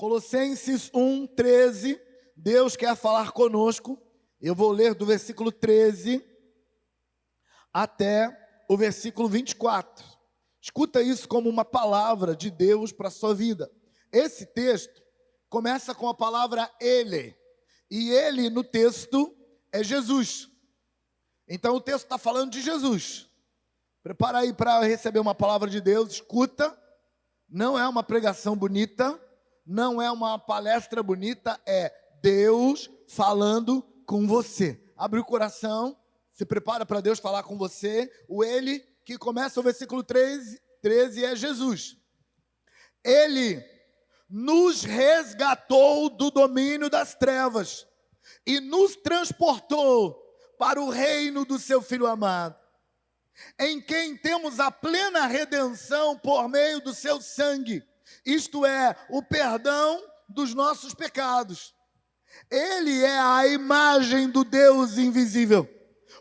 Colossenses 1:13, Deus quer falar conosco. Eu vou ler do versículo 13 até o versículo 24. Escuta isso como uma palavra de Deus para a sua vida. Esse texto começa com a palavra Ele, e Ele no texto é Jesus. Então o texto está falando de Jesus. Prepara aí para receber uma palavra de Deus, escuta. Não é uma pregação bonita, não é uma palestra bonita, é Deus falando com você. Abre o coração, se prepara para Deus falar com você. O Ele, que começa o versículo 13 é Jesus. Ele nos resgatou do domínio das trevas e nos transportou para o reino do seu Filho amado, em quem temos a plena redenção por meio do seu sangue, isto é, o perdão dos nossos pecados. Ele é a imagem do Deus invisível,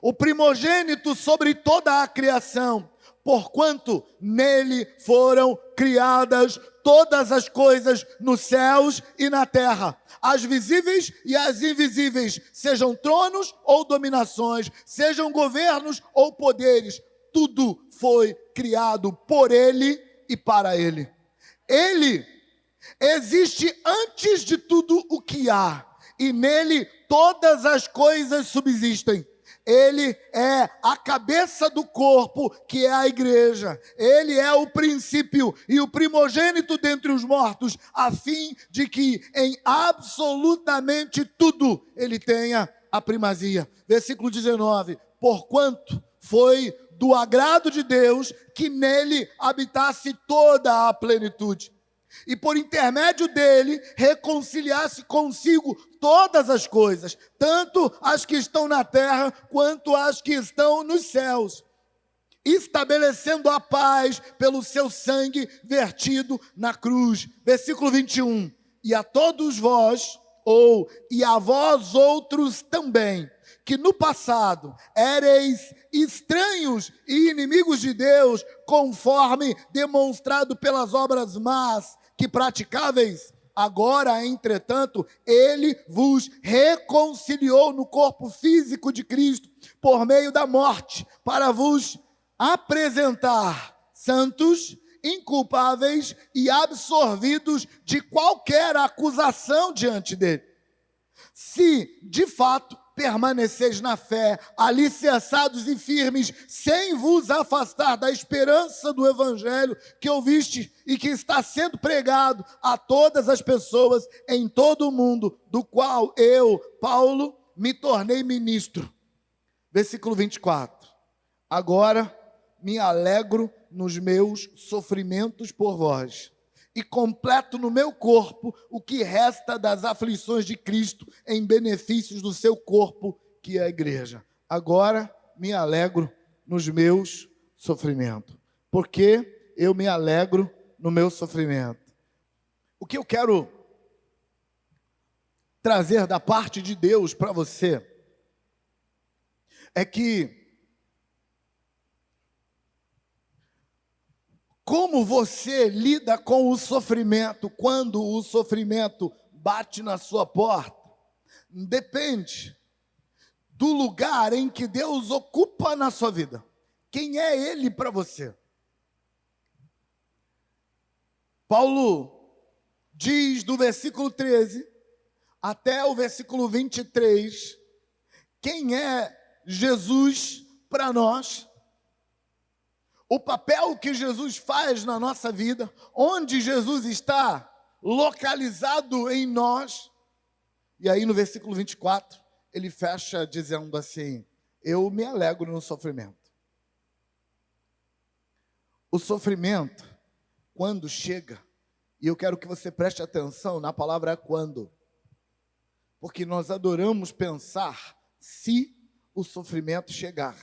o primogênito sobre toda a criação, porquanto nele foram criadas todas as coisas nos céus e na terra, as visíveis e as invisíveis, sejam tronos ou dominações, sejam governos ou poderes, tudo foi criado por ele e para ele. Ele existe antes de tudo o que há, e nele todas as coisas subsistem. Ele é a cabeça do corpo, que é a igreja. Ele é o princípio e o primogênito dentre os mortos, a fim de que em absolutamente tudo ele tenha a primazia. Versículo 19. Porquanto foi do agrado de Deus que nele habitasse toda a plenitude, e por intermédio dele reconciliasse consigo todas as coisas, tanto as que estão na terra quanto as que estão nos céus, estabelecendo a paz pelo seu sangue vertido na cruz. Versículo 21. E a todos vós, e a vós outros também, que no passado éreis estranhos e inimigos de Deus, conforme demonstrado pelas obras más que praticáveis, agora, entretanto, ele vos reconciliou no corpo físico de Cristo, por meio da morte, para vos apresentar santos, inculpáveis e absorvidos de qualquer acusação diante dele. Se, de fato, permaneceis na fé, alicerçados e firmes, sem vos afastar da esperança do evangelho que ouviste e que está sendo pregado a todas as pessoas em todo o mundo, do qual eu, Paulo, me tornei ministro. Versículo 24. Agora me alegro nos meus sofrimentos por vós, e completo no meu corpo o que resta das aflições de Cristo em benefícios do seu corpo, que é a igreja. Agora me alegro nos meus sofrimentos. Porque eu me alegro no meu sofrimento. O que eu quero trazer da parte de Deus para você é que como você lida com o sofrimento quando o sofrimento bate na sua porta, depende do lugar em que Deus ocupa na sua vida. Quem é Ele para você? Paulo diz do versículo 13 até o versículo 23, quem é Jesus para nós? O papel que Jesus faz na nossa vida, onde Jesus está localizado em nós. E aí no versículo 24, ele fecha dizendo assim: eu me alegro no sofrimento. O sofrimento, quando chega, e eu quero que você preste atenção na palavra quando, porque nós adoramos pensar se o sofrimento chegar,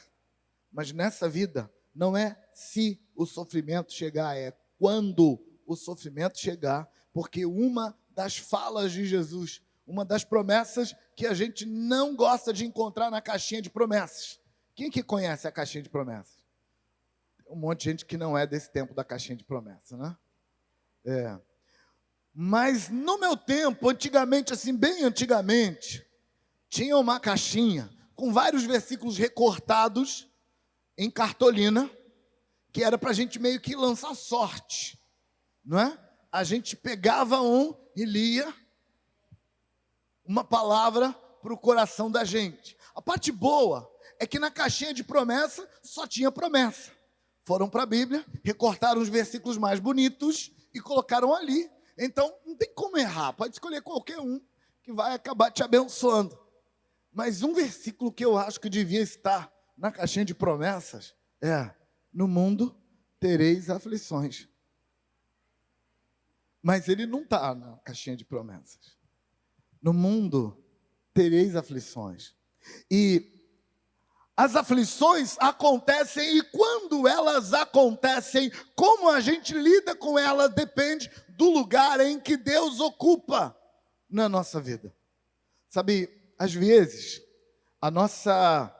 mas nessa vida, não é se o sofrimento chegar, é quando o sofrimento chegar, porque uma das falas de Jesus, uma das promessas que a gente não gosta de encontrar na caixinha de promessas. Quem que conhece a caixinha de promessas? Tem um monte de gente que não é desse tempo da caixinha de promessas, né? Mas no meu tempo, antigamente, assim, bem antigamente, tinha uma caixinha com vários versículos recortados em cartolina, que era para a gente meio que lançar sorte, não é? A gente pegava um e lia uma palavra para o coração da gente. A parte boa é que na caixinha de promessa só tinha promessa. Foram para a Bíblia, recortaram os versículos mais bonitos e colocaram ali. Então, não tem como errar, pode escolher qualquer um que vai acabar te abençoando. Mas um versículo que eu acho que devia estar na caixinha de promessas é: no mundo tereis aflições. Mas ele não está na caixinha de promessas. No mundo tereis aflições. E as aflições acontecem, e quando elas acontecem, como a gente lida com elas depende do lugar em que Deus ocupa na nossa vida. Sabe, às vezes, a nossa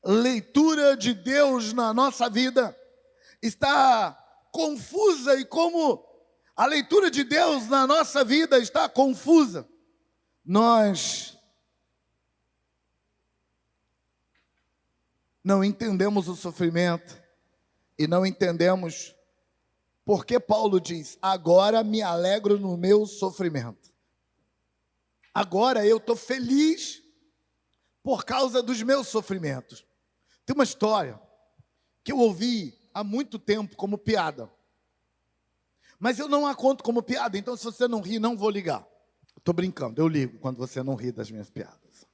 leitura de Deus na nossa vida está confusa, e como a leitura de Deus na nossa vida está confusa, nós não entendemos o sofrimento e não entendemos porque Paulo diz: agora me alegro no meu sofrimento. Agora eu estou feliz por causa dos meus sofrimentos. Tem uma história que eu ouvi há muito tempo como piada, mas eu não a conto como piada, então se você não ri, não vou ligar. Estou brincando, eu ligo quando você não ri das minhas piadas.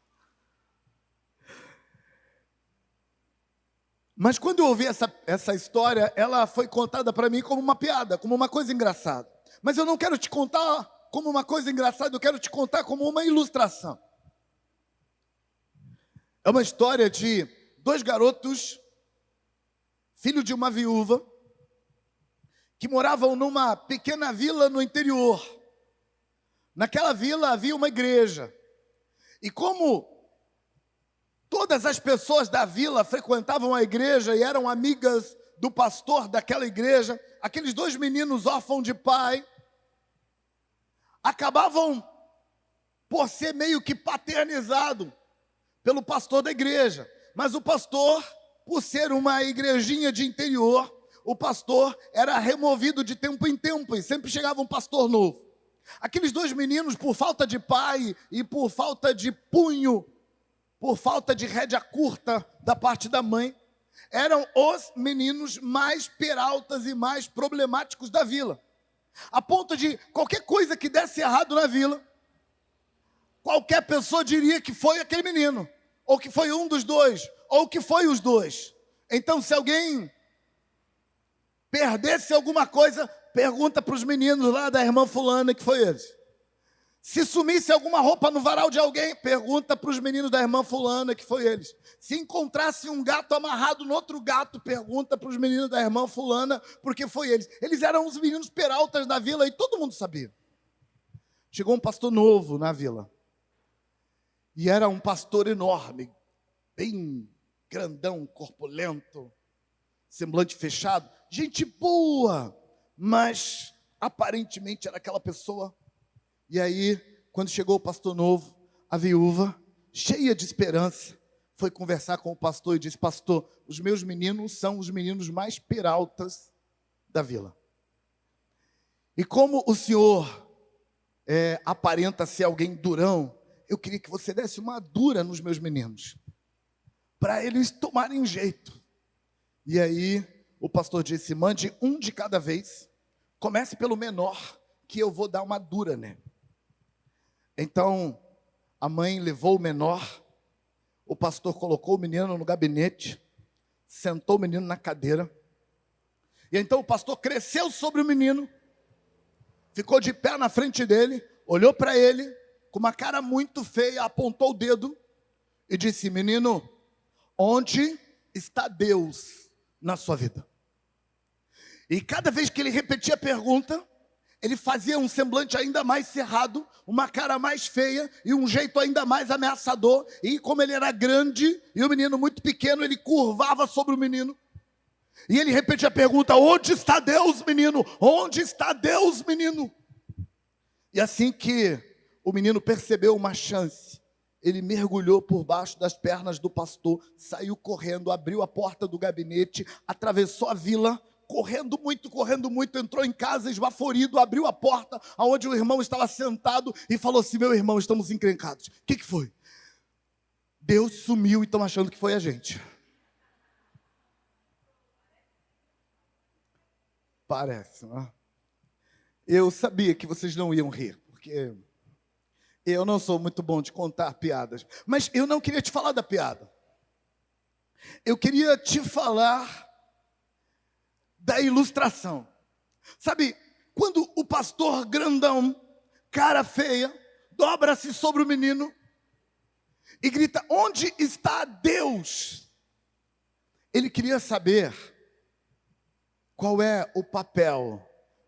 Mas quando eu ouvi essa história, ela foi contada para mim como uma piada, como uma coisa engraçada. Mas eu não quero te contar como uma coisa engraçada, eu quero te contar como uma ilustração. É uma história de dois garotos, filho de uma viúva, que moravam numa pequena vila no interior. Naquela vila havia uma igreja. E como todas as pessoas da vila frequentavam a igreja e eram amigas do pastor daquela igreja, aqueles dois meninos órfãos de pai acabavam por ser meio que paternizado pelo pastor da igreja. Mas o pastor, por ser uma igrejinha de interior, o pastor era removido de tempo em tempo e sempre chegava um pastor novo. Aqueles dois meninos, por falta de pai e por falta de punho, por falta de rédea curta da parte da mãe, eram os meninos mais peraltas e mais problemáticos da vila. A ponto de qualquer coisa que desse errado na vila, qualquer pessoa diria que foi aquele menino, ou que foi um dos dois, ou que foi os dois. Então, se alguém perdesse alguma coisa, pergunta para os meninos lá da irmã fulana que foi eles. Se sumisse alguma roupa no varal de alguém, pergunta para os meninos da irmã fulana que foi eles. Se encontrasse um gato amarrado no outro gato, pergunta para os meninos da irmã fulana, porque foi eles. Eles eram os meninos peraltas da vila e todo mundo sabia. Chegou um pastor novo na vila. E era um pastor enorme, bem grandão, corpulento, semblante fechado. Gente boa, mas aparentemente era aquela pessoa. E aí, quando chegou o pastor novo, a viúva, cheia de esperança, foi conversar com o pastor e disse: pastor, os meus meninos são os meninos mais peraltas da vila. E como o senhor aparenta ser alguém durão, eu queria que você desse uma dura nos meus meninos, para eles tomarem jeito. E aí, o pastor disse: mande um de cada vez, comece pelo menor, que eu vou dar uma dura nele. Então, a mãe levou o menor, o pastor colocou o menino no gabinete, sentou o menino na cadeira, e então o pastor cresceu sobre o menino, ficou de pé na frente dele, olhou para ele, com uma cara muito feia, apontou o dedo e disse: menino, onde está Deus na sua vida? E cada vez que ele repetia a pergunta, ele fazia um semblante ainda mais cerrado, uma cara mais feia e um jeito ainda mais ameaçador. E como ele era grande e o menino muito pequeno, ele curvava sobre o menino. E ele repetia a pergunta: onde está Deus, menino? Onde está Deus, menino? E assim que o menino percebeu uma chance, ele mergulhou por baixo das pernas do pastor, saiu correndo, abriu a porta do gabinete, atravessou a vila, correndo muito, entrou em casa esbaforido, abriu a porta aonde o irmão estava sentado e falou assim: meu irmão, estamos encrencados. O que foi? Deus sumiu e estão achando que foi a gente. Parece, né? Eu sabia que vocês não iam rir, porque eu não sou muito bom de contar piadas. Mas eu não queria te falar da piada. Eu queria te falar da ilustração. Sabe, quando o pastor grandão, cara feia, dobra-se sobre o menino e grita: onde está Deus? Ele queria saber qual é o papel,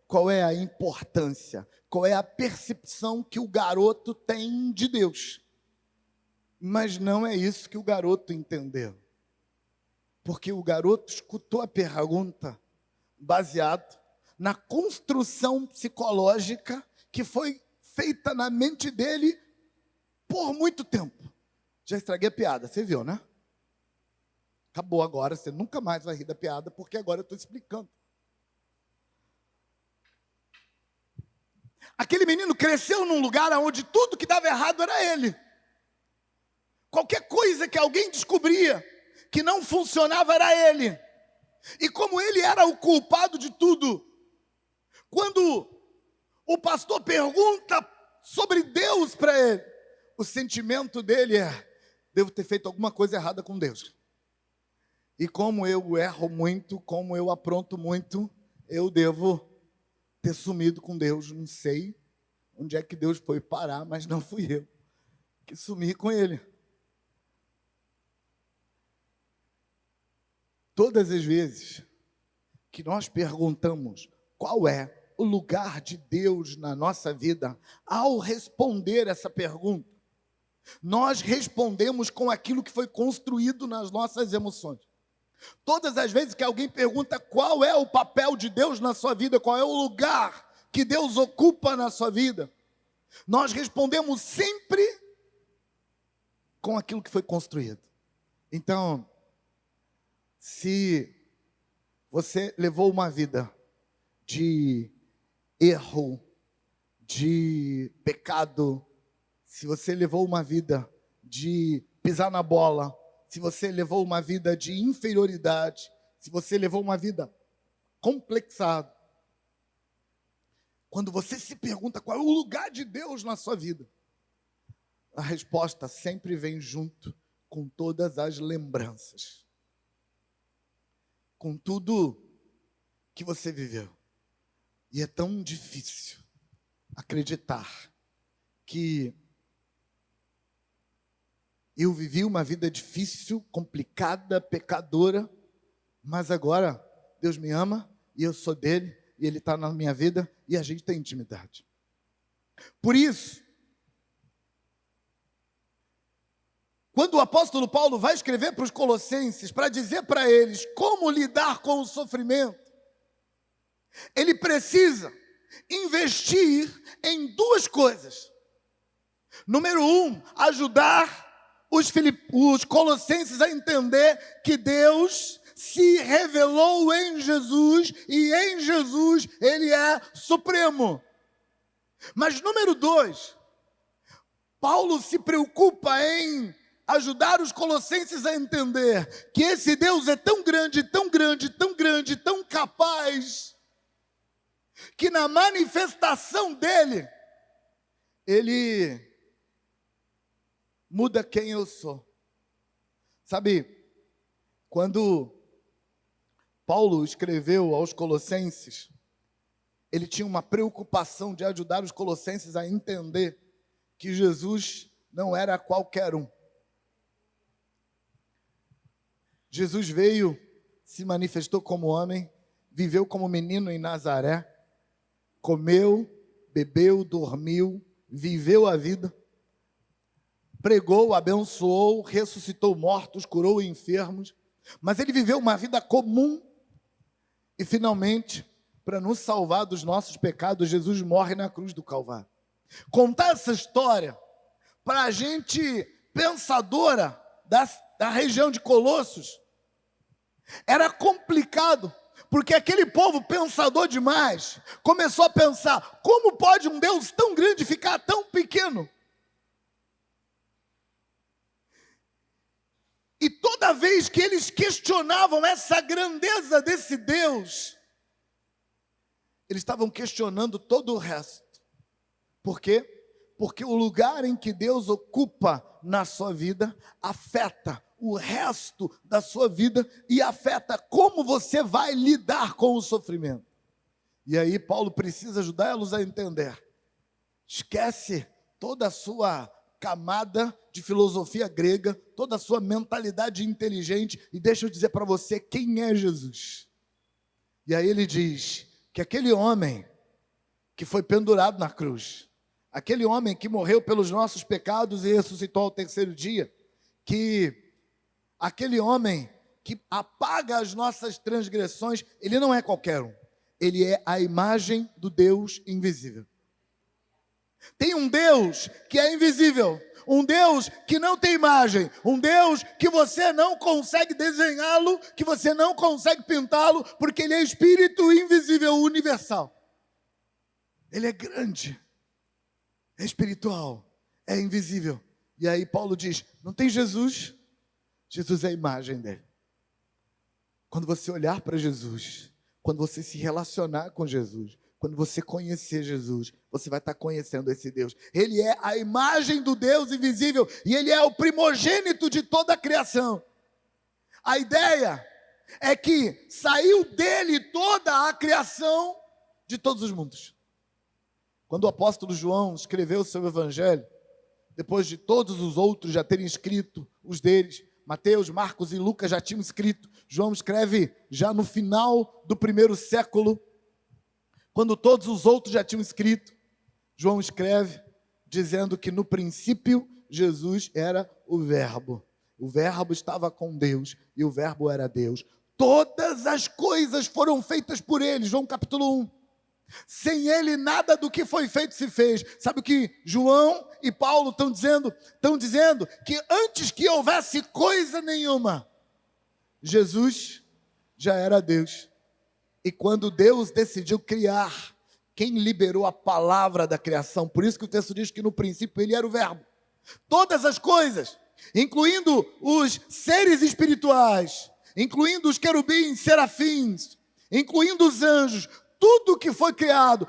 qual é a importância, qual é a percepção que o garoto tem de Deus. Mas não é isso que o garoto entendeu. Porque o garoto escutou a pergunta baseado na construção psicológica que foi feita na mente dele por muito tempo. Já estraguei a piada, você viu, né? Acabou agora, você nunca mais vai rir da piada, porque agora eu estou explicando. Aquele menino cresceu num lugar onde tudo que dava errado era ele. Qualquer coisa que alguém descobria que não funcionava era ele. E como ele era o culpado de tudo, quando o pastor pergunta sobre Deus para ele, o sentimento dele é: devo ter feito alguma coisa errada com Deus. E como eu erro muito, como eu apronto muito, eu devo ter sumido com Deus. Não sei onde é que Deus foi parar, mas não fui eu que sumi com ele. Todas as vezes que nós perguntamos qual é o lugar de Deus na nossa vida, ao responder essa pergunta, nós respondemos com aquilo que foi construído nas nossas emoções. Todas as vezes que alguém pergunta qual é o papel de Deus na sua vida, qual é o lugar que Deus ocupa na sua vida, nós respondemos sempre com aquilo que foi construído. Então, se você levou uma vida de erro, de pecado, se você levou uma vida de pisar na bola, se você levou uma vida de inferioridade, se você levou uma vida complexada, quando você se pergunta qual é o lugar de Deus na sua vida, a resposta sempre vem junto com todas as lembranças, com tudo que você viveu. E é tão difícil acreditar que eu vivi uma vida difícil, complicada, pecadora, mas agora Deus me ama e eu sou dele e ele está na minha vida e a gente tem intimidade. Por isso, quando o apóstolo Paulo vai escrever para os Colossenses, para dizer para eles como lidar com o sofrimento, ele precisa investir em duas coisas. Número 1, ajudar os Colossenses a entender que Deus se revelou em Jesus e em Jesus Ele é supremo. Mas número 2, Paulo se preocupa em ajudar os Colossenses a entender que esse Deus é tão grande, tão grande, tão grande, tão capaz, que na manifestação dele, ele muda quem eu sou. Sabe, quando Paulo escreveu aos Colossenses, ele tinha uma preocupação de ajudar os Colossenses a entender que Jesus não era qualquer um. Jesus veio, se manifestou como homem, viveu como menino em Nazaré, comeu, bebeu, dormiu, viveu a vida, pregou, abençoou, ressuscitou mortos, curou enfermos, mas ele viveu uma vida comum e finalmente, para nos salvar dos nossos pecados, Jesus morre na cruz do Calvário. Contar essa história para a gente pensadora da região de Colossos era complicado, porque aquele povo pensador demais começou a pensar: como pode um Deus tão grande ficar tão pequeno? E toda vez que eles questionavam essa grandeza desse Deus, eles estavam questionando todo o resto. Por quê? Porque o lugar em que Deus ocupa na sua vida afeta o resto da sua vida e afeta como você vai lidar com o sofrimento. E aí Paulo precisa ajudá-los a entender. Esquece toda a sua camada de filosofia grega, toda a sua mentalidade inteligente, e deixa eu dizer para você quem é Jesus. E aí ele diz que aquele homem que foi pendurado na cruz, aquele homem que morreu pelos nossos pecados e ressuscitou ao terceiro dia, que aquele homem que apaga as nossas transgressões, ele não é qualquer um, ele é a imagem do Deus invisível. Tem um Deus que é invisível, um Deus que não tem imagem, um Deus que você não consegue desenhá-lo, que você não consegue pintá-lo, porque ele é espírito invisível, universal. Ele é grande, é espiritual, é invisível. E aí Paulo diz, não tem Jesus? Jesus é a imagem dele. Quando você olhar para Jesus, quando você se relacionar com Jesus, quando você conhecer Jesus, você vai estar conhecendo esse Deus. Ele é a imagem do Deus invisível e ele é o primogênito de toda a criação. A ideia é que saiu dele toda a criação de todos os mundos. Quando o apóstolo João escreveu o seu evangelho, depois de todos os outros já terem escrito os deles, Mateus, Marcos e Lucas já tinham escrito, João escreve já no final do primeiro século, quando todos os outros já tinham escrito, João escreve dizendo que no princípio Jesus era o Verbo estava com Deus e o Verbo era Deus. Todas as coisas foram feitas por ele, João capítulo 1. Sem ele nada do que foi feito se fez. Sabe o que João e Paulo estão dizendo? Estão dizendo que antes que houvesse coisa nenhuma, Jesus já era Deus. E quando Deus decidiu criar, quem liberou a palavra da criação? Por isso que o texto diz que no princípio ele era o Verbo. Todas as coisas, incluindo os seres espirituais, incluindo os querubins, serafins, incluindo os anjos, tudo que foi criado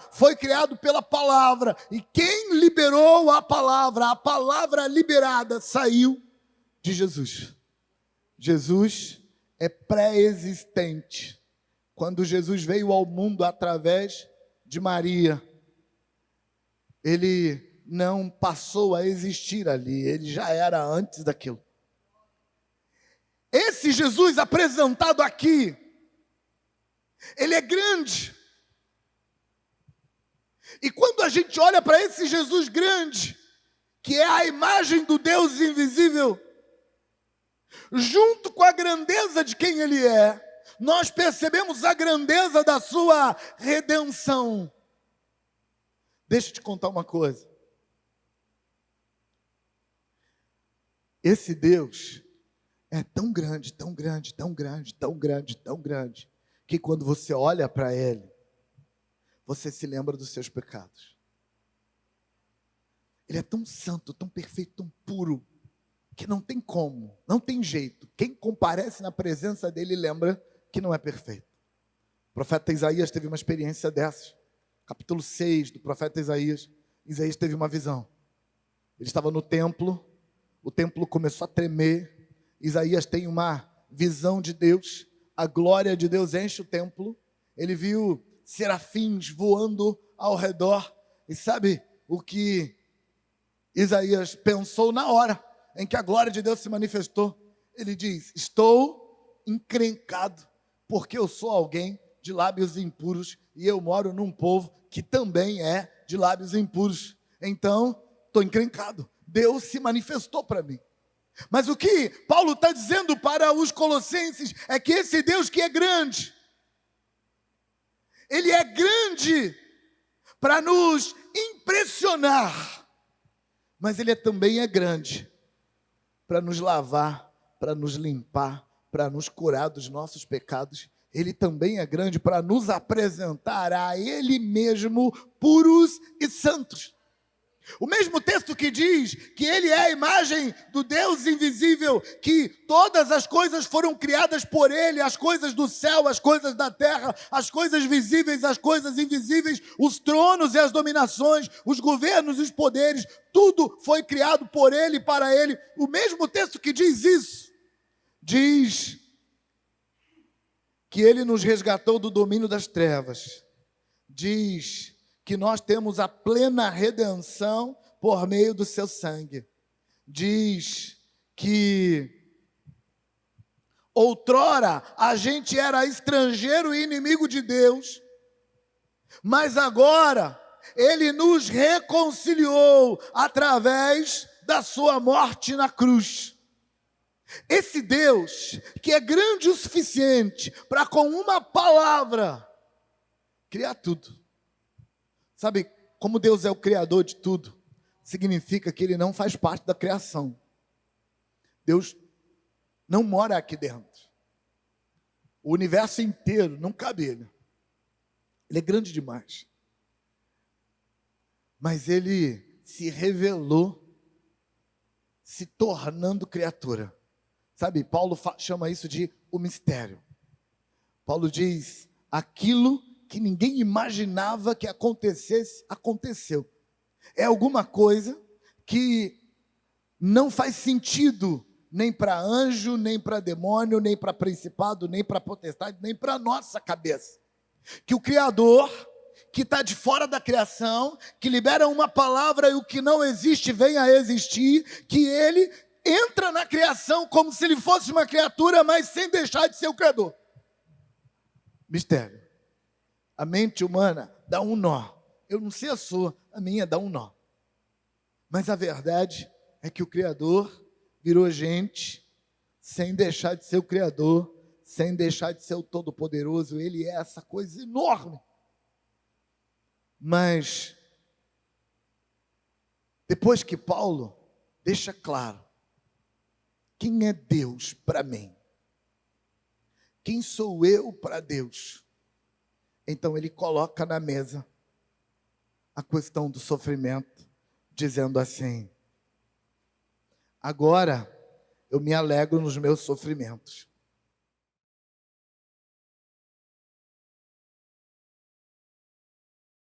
pela palavra. E quem liberou a palavra liberada, saiu de Jesus. Jesus é pré-existente. Quando Jesus veio ao mundo através de Maria, ele não passou a existir ali, ele já era antes daquilo. Esse Jesus apresentado aqui, ele é grande. E quando a gente olha para esse Jesus grande, que é a imagem do Deus invisível, junto com a grandeza de quem ele é, nós percebemos a grandeza da sua redenção. Deixa eu te contar uma coisa. Esse Deus é tão grande, tão grande, tão grande, tão grande, tão grande, que quando você olha para ele, você se lembra dos seus pecados. Ele é tão santo, tão perfeito, tão puro, que não tem como, não tem jeito. Quem comparece na presença dele lembra que não é perfeito. O profeta Isaías teve uma experiência dessas. Capítulo 6 do profeta Isaías. Isaías teve uma visão. Ele estava no templo, o templo começou a tremer. Isaías tem uma visão de Deus, a glória de Deus enche o templo. Ele viu serafins voando ao redor. E sabe o que Isaías pensou na hora em que a glória de Deus se manifestou? Ele diz, estou encrencado, porque eu sou alguém de lábios impuros e eu moro num povo que também é de lábios impuros. Então, estou encrencado. Deus se manifestou para mim. Mas o que Paulo está dizendo para os colossenses é que esse Deus que é grande, ele é grande para nos impressionar, mas Ele também é grande para nos lavar, para nos limpar, para nos curar dos nossos pecados. Ele também é grande para nos apresentar a Ele mesmo puros e santos. O mesmo texto que diz que Ele é a imagem do Deus invisível, que todas as coisas foram criadas por Ele, as coisas do céu, as coisas da terra, as coisas visíveis, as coisas invisíveis, os tronos e as dominações, os governos e os poderes, tudo foi criado por Ele e para Ele. O mesmo texto que diz isso, diz que Ele nos resgatou do domínio das trevas, diz que nós temos a plena redenção por meio do seu sangue. Diz que outrora a gente era estrangeiro e inimigo de Deus, mas agora Ele nos reconciliou através da sua morte na cruz. Esse Deus que é grande o suficiente para com uma palavra criar tudo. Sabe, como Deus é o criador de tudo, significa que Ele não faz parte da criação. Deus não mora aqui dentro. O universo inteiro não cabe Ele. Ele é grande demais. Mas Ele se revelou, se tornando criatura. Sabe, Paulo chama isso de o mistério. Paulo diz, aquilo que ninguém imaginava que acontecesse, aconteceu. É alguma coisa que não faz sentido nem para anjo, nem para demônio, nem para principado, nem para potestade, nem para nossa cabeça. Que o Criador, que está de fora da criação, que libera uma palavra e o que não existe vem a existir, que Ele entra na criação como se Ele fosse uma criatura, mas sem deixar de ser o Criador. Mistério. A mente humana dá um nó. Eu não sei a sua, a minha dá um nó. Mas a verdade é que o Criador virou gente sem deixar de ser o Criador, sem deixar de ser o Todo-Poderoso. Ele é essa coisa enorme. Mas, depois que Paulo deixa claro quem é Deus para mim, quem sou eu para Deus, então ele coloca na mesa a questão do sofrimento, dizendo assim, agora eu me alegro nos meus sofrimentos.